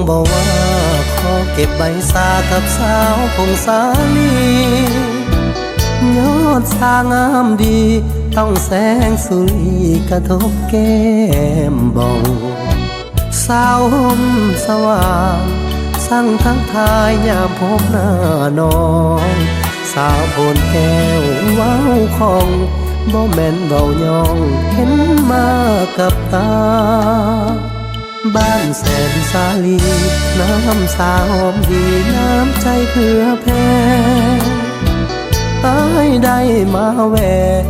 บอกว่าขอเก็บใบสากับสาวพงสาลียอดสางามดีต้องแสงสุรีกระทบแก้มบ่งสาวห่มสว่างสั่งทักทายยามพบหน้าน้องสาวโพนแก้วว้าวของบ่แม่นเบายองเห็นมากับตาบ้านแสนสาลีน้ำสาหอมดีน้ำใจเพื่อแพ้ได้มาแวะ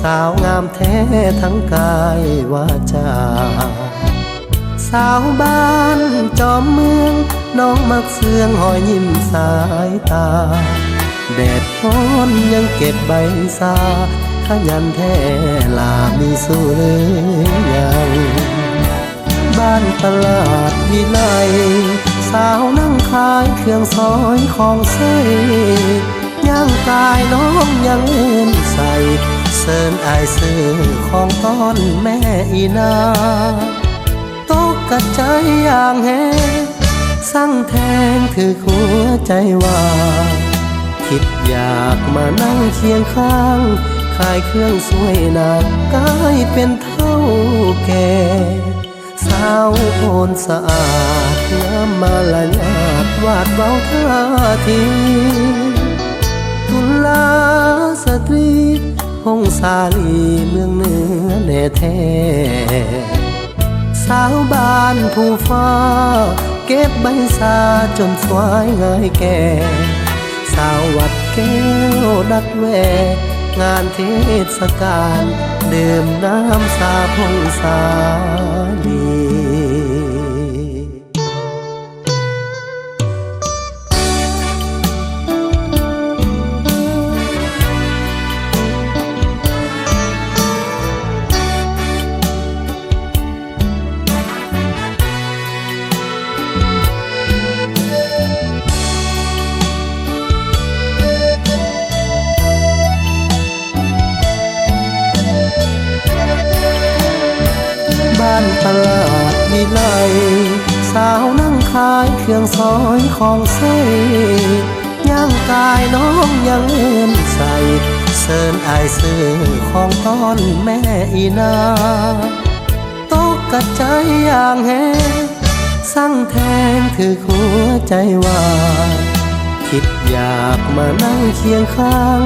สาวงามแท้ทั้งกายวาจาสาวบ้านจอมเมืองน้องมักเสืองหอยยิ้มสายตาแดดร้อนยังเก็บใบสาขยันแท้ลามีสู้เลยยังบ้านตลาดวิไลสาวนั่งขายเครื่องซอยของใส่ย่างกายน้องยังเล่นใส่เสิร์นอายซื้อของต้อนแม่อีนาตกกระใจอย่างแห้งสั่งแทงถือหัวใจว่าคิดอยากมานั่งเคียงข้างขายเครื่องสวยนางกายเป็นเท่าแก่สาวโพนสะอาดน้ำมาละหยาดวาดเบาท่าทีตุลาสตรีพงสาลีเมืองเหนือแน่แท้สาวบ้านผู้ฟ้าเก็บใบสาจนสวายง่ายแก่สาววัดแก้วดัดแวงานเทศกาลดื่มน้ำสาพงสาลีบ้านตลาดวิไลสาวนั่งขายเครื่องซอยของใส่ย่างกายน้องยังเล่นใส่เสิร์นอายซื้อของต้อนแม่อีนาตกกระใจอย่างแห้งสั่งแทงถือหัวใจว่าคิดอยากมานั่งเคียงข้าง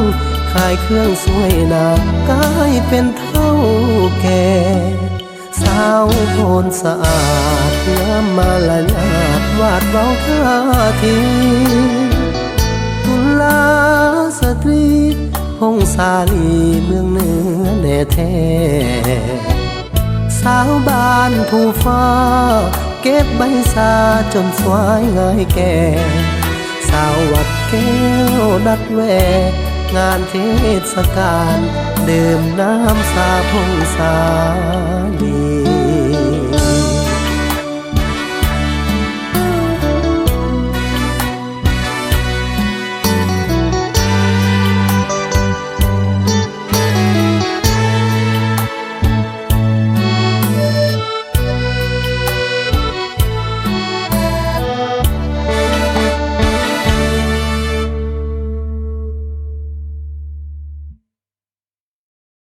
ขายเครื่องสวยนางกายเป็นเท่าแก่สาวโพนสะอาดน้ำมาละหยาดวาดเบาท่าทีตุลาสตรีพงสาลีเมืองเหนือแน่แท้สาวบ้านผู้ฟ้าเก็บใบสาจนสวายง่ายแก่สาววัดแก้วดัดแวงานเทศกาลดื่มน้ำสาพงสาลี